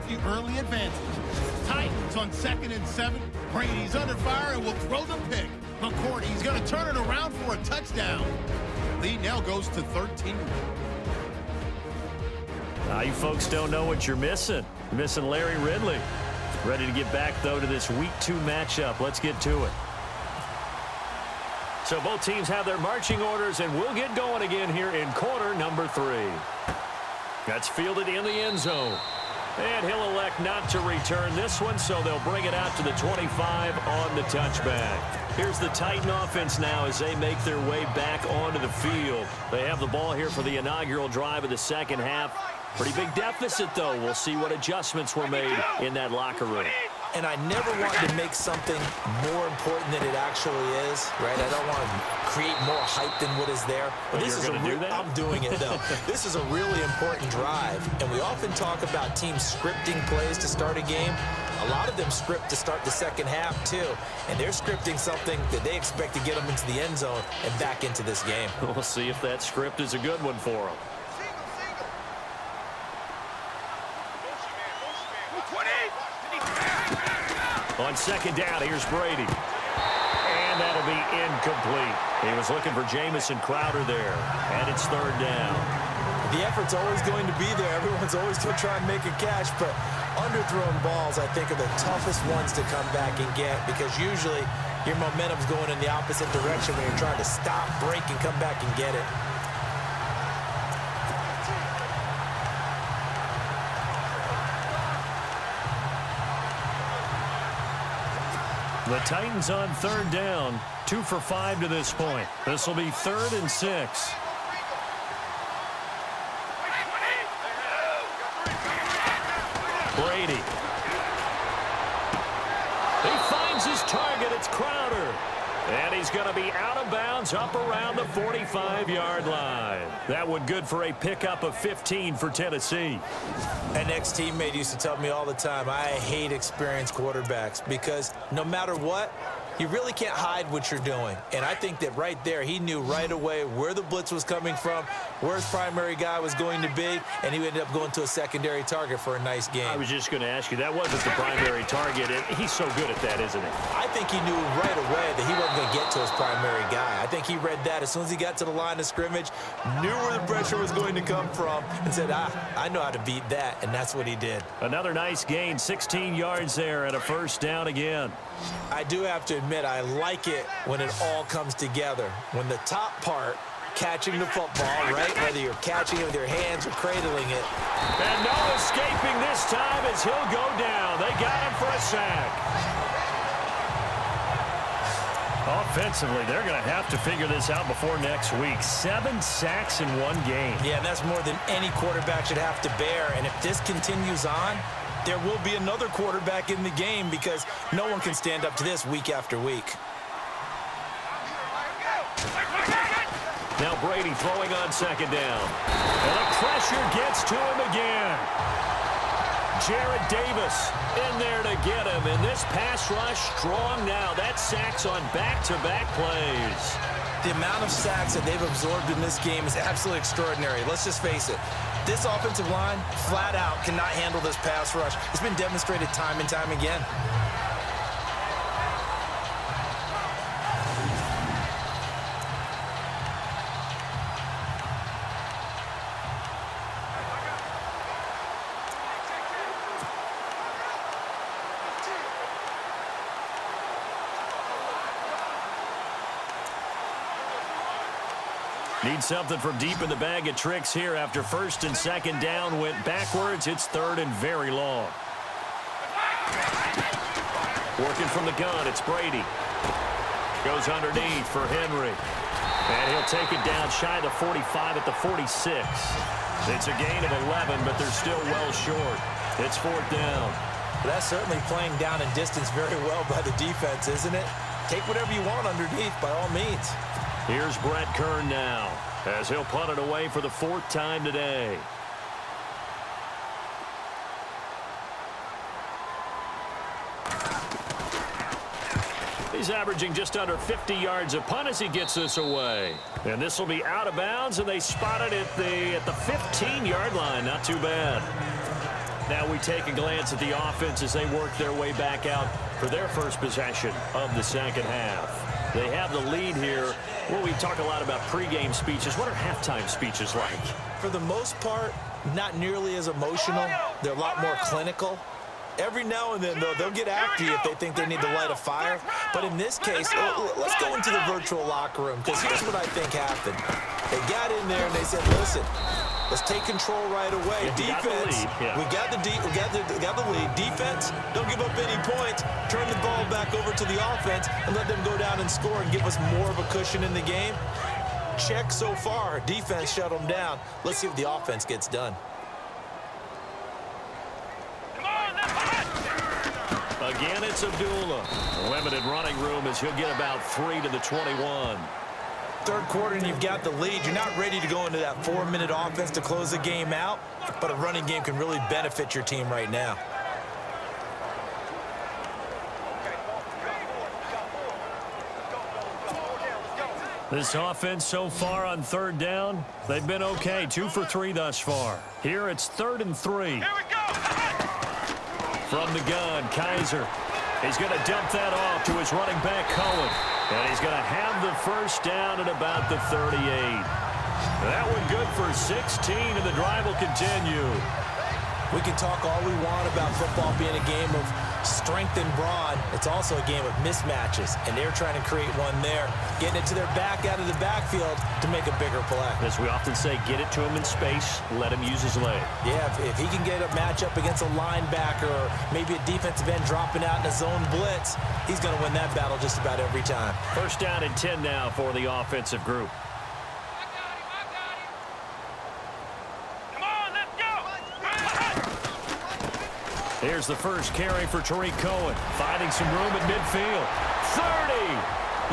the early advantage. Titans on 2nd and 7. Brady's under fire and will throw the pick. McCourty's going to turn it around for a touchdown. Lead now goes to 13. You folks don't know what you're missing. You're missing Larry Ridley. Ready to get back, though, to this Week 2 matchup. Let's get to it. So both teams have their marching orders, and we'll get going again here in quarter number 3. That's fielded in the end zone. And he'll elect not to return this one, so they'll bring it out to the 25 on the touchback. Here's the Titan offense now as they make their way back onto the field. They have the ball here for the inaugural drive of the second half. Pretty big deficit, though. We'll see what adjustments were made in that locker room. And I never want to make something more important than it actually is, right? I don't want to create more hype than what is there. But this is I'm doing it, though. This is a really important drive. And we often talk about teams scripting plays to start a game. A lot of them script to start the second half, too. And they're scripting something that they expect to get them into the end zone and back into this game. We'll see if that script is a good one for them. On second down, here's Brady. And that'll be incomplete. He was looking for Jamison Crowder there. And it's third down. The effort's always going to be there. Everyone's always going to try and make a catch. But underthrown balls, I think, are the toughest ones to come back and get. Because usually your momentum's going in the opposite direction when you're trying to stop, break, and come back and get it. The Titans on third down, 2 for 5 to this point. This will be 3rd and 6. Brady. He finds his target. It's Crowder. And he's going to be out of bounds up around the 45-yard line. That one good for a pickup of 15 for Tennessee. An ex-teammate used to tell me all the time, I hate experienced quarterbacks because no matter what, you really can't hide what you're doing. And I think that right there, he knew right away where the blitz was coming from, where his primary guy was going to be, and he ended up going to a secondary target for a nice game. I was just going to ask you, that wasn't the primary target. He's so good at that, isn't he? I think he knew right away that he wasn't going to get to his primary guy. I think he read that as soon as he got to the line of scrimmage, knew where the pressure was going to come from, and said, I know how to beat that, and that's what he did. Another nice gain, 16 yards there, and a first down again. I do have to admit, I like it when it all comes together. When the top part, catching the football, right? Whether you're catching it with your hands or cradling it. And no escaping this time as he'll go down. They got him for a sack. Offensively, they're going to have to figure this out before next week. 7 sacks in one game. Yeah, and that's more than any quarterback should have to bear. And if this continues on, there will be another quarterback in the game because no one can stand up to this week after week. Now Brady throwing on second down. And the pressure gets to him again. Jarrett Davis in there to get him. And this pass rush strong now. That sacks on back-to-back plays. The amount of sacks that they've absorbed in this game is absolutely extraordinary. Let's just face it. This offensive line, flat out, cannot handle this pass rush. It's been demonstrated time and time again. Need something from deep in the bag of tricks here after first and second down went backwards. It's third and very long. Working from the gun, it's Brady. Goes underneath for Henry. And he'll take it down shy of the 45 at the 46. It's a gain of 11, but they're still well short. It's fourth down. That's certainly playing down in distance very well by the defense, isn't it? Take whatever you want underneath by all means. Here's Brett Kern now as he'll punt it away for the 4th time today. He's averaging just under 50 yards a punt as he gets this away. And this will be out of bounds, and they spot it at the 15-yard line. Not too bad. Now we take a glance at the offense as they work their way back out for their first possession of the second half. They have the lead here. Well, we talk a lot about pregame speeches. What are halftime speeches like? For the most part, not nearly as emotional. They're a lot more clinical. Every now and then, though, they'll get after you if they think they need to light a fire. But in this case, let's go into the virtual locker room, because here's what I think happened. They got in there and they said, listen, let's take control right away. Defense, we got the lead. Defense, don't give up any points. Turn the ball back over to the offense and let them go down and score and give us more of a cushion in the game. Check so far. Defense shut them down. Let's see what the offense gets done. Again, it's Abdullah. Limited running room as he'll get about 3 to the 21. Third quarter and you've got the lead. You're not ready to go into that 4-minute offense to close the game out, but a running game can really benefit your team right now. This offense so far on third down, they've been okay. 2 for 3 thus far. Here it's 3rd and 3. Here we go. From the gun, Kaiser. He's going to dump that off to his running back, Cohen. And he's going to have the first down at about the 38. That one good for 16, and the drive will continue. We can talk all we want about football being a game of strength and brawn. It's also a game of mismatches, and they're trying to create one there, getting it to their back out of the backfield to make a bigger play. As we often say, get it to him in space, let him use his leg. Yeah, if he can get a matchup against a linebacker or maybe a defensive end dropping out in a zone blitz, he's going to win that battle just about every time. First down and 10 now for the offensive group. Here's the first carry for Tariq Cohen, finding some room at midfield. 30,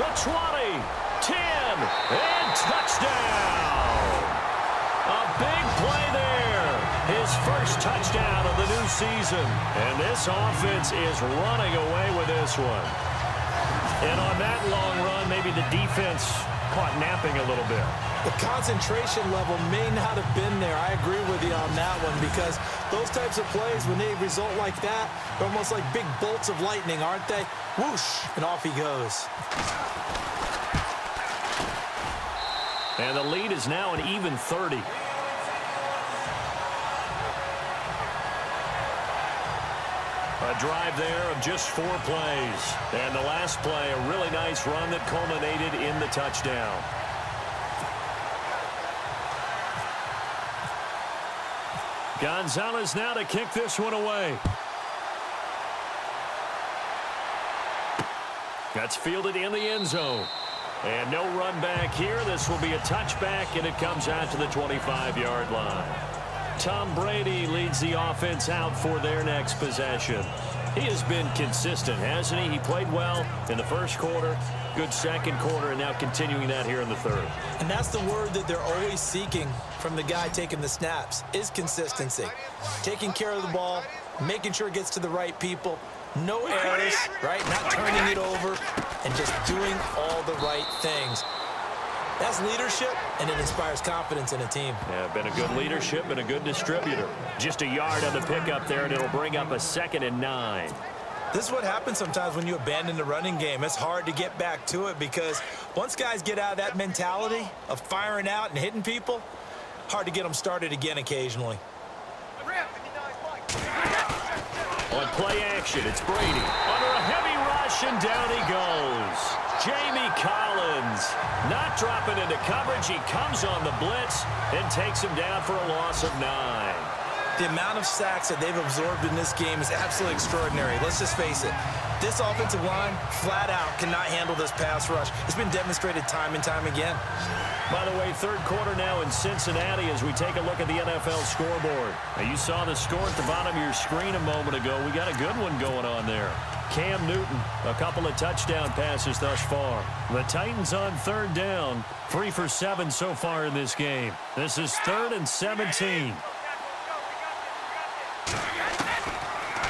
the 20, 10, and touchdown! A big play there. His first touchdown of the new season. And this offense is running away with this one. And on that long run, maybe the defense caught napping a little bit. The concentration level may not have been there. I agree with you on that one, because those types of plays, when they result like that, they're almost like big bolts of lightning, aren't they? Whoosh, and off he goes. And the lead is now an even 30. A drive there of just 4 plays. And the last play, a really nice run that culminated in the touchdown. Gonzalez now to kick this one away. That's fielded in the end zone. And no run back here. This will be a touchback, and it comes out to the 25-yard line. Tom Brady leads the offense out for their next possession. He has been consistent, hasn't he? He played well in the first quarter, good second quarter, and now continuing that here in the third. And that's the word that they're always seeking from the guy taking the snaps, is consistency. Taking care of the ball, making sure it gets to the right people, no errors, right? Not turning it over, and just doing all the right things. That's leadership, and it inspires confidence in a team. Yeah, been a good leadership and a good distributor. Just a yard on the pickup there, and it'll bring up a 2nd and 9. This is what happens sometimes when you abandon the running game. It's hard to get back to it, because once guys get out of that mentality of firing out and hitting people, hard to get them started again occasionally. On play action, it's Brady. Under a heavy rush, and down he goes. Jamie Collins not dropping into coverage. He comes on the blitz and takes him down for a loss of 9. The amount of sacks that they've absorbed in this game is absolutely extraordinary. Let's just face it. This offensive line, flat out, cannot handle this pass rush. It's been demonstrated time and time again. By the way, third quarter now in Cincinnati as we take a look at the NFL scoreboard. Now, you saw the score at the bottom of your screen a moment ago. We got a good one going on there. Cam Newton, a couple of touchdown passes thus far. The Titans on third down, 3 for 7 so far in this game. This is 3rd and 17.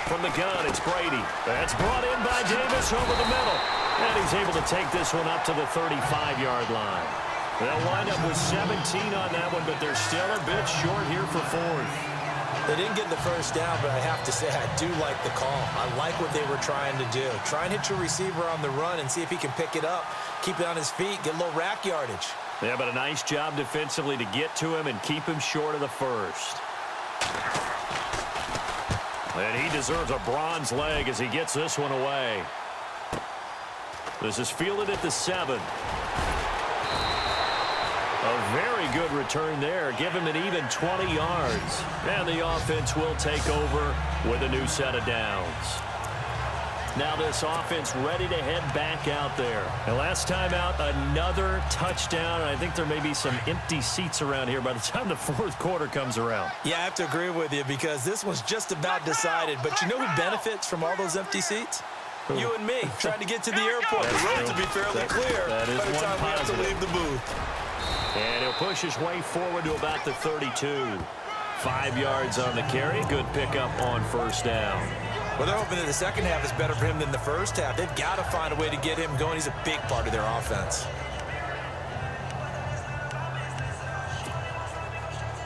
From the gun, it's Brady. That's brought in by Davis over the middle. And he's able to take this one up to the 35-yard line. They'll wind up with 17 on that one, but they're still a bit short here for 4th. They didn't get the first down, but I have to say I do like the call. I like what they were trying to do. Try and hit your receiver on the run and see if he can pick it up, keep it on his feet, get a little rack yardage. Yeah, but a nice job defensively to get to him and keep him short of the first. And he deserves a bronze leg as he gets this one away. This is fielded at the 7. A very good return there. Give him an even 20 yards. And the offense will take over with a new set of downs. Now this offense ready to head back out there. And last time out, another touchdown. And I think there may be some empty seats around here by the time the fourth quarter comes around. Yeah, I have to agree with you because this one's just about decided. But you know who benefits from all those empty seats? You and me, trying to get to the airport. The road to be fairly clear by the time we have to leave the booth. And he'll push his way forward to about the 32. 5 yards on the carry. Good pickup on first down. Well, they're hoping that the second half is better for him than the first half. They've got to find a way to get him going. He's a big part of their offense.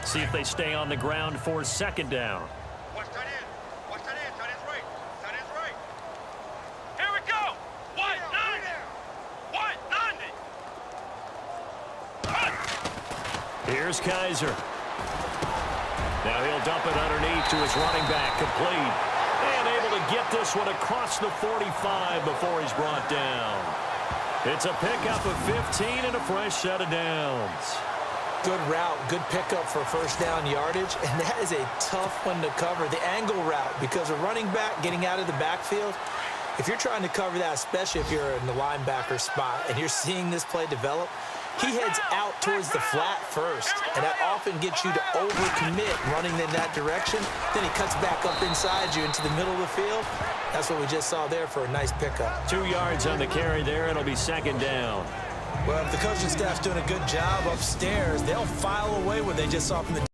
See if they stay on the ground for second down. Watch that in. Watch that in. That is right. That is right. Here we go. 190. 190. Here's Kaiser. Now he'll dump it underneath to his running back. Complete. And able to get this one across the 45 before he's brought down. It's a pickup of 15 and a fresh set of downs. Good route, good pickup for first down yardage, and that is a tough one to cover, the angle route, because a running back getting out of the backfield, if you're trying to cover that, especially if you're in the linebacker spot and you're seeing this play develop, he heads out towards the flat first, and that often gets you to overcommit running in that direction. Then he cuts back up inside you into the middle of the field. That's what we just saw there for a nice pickup. 2 yards on the carry there. It'll be second down. Well, if the coaching staff's doing a good job upstairs, they'll file away what they just saw from the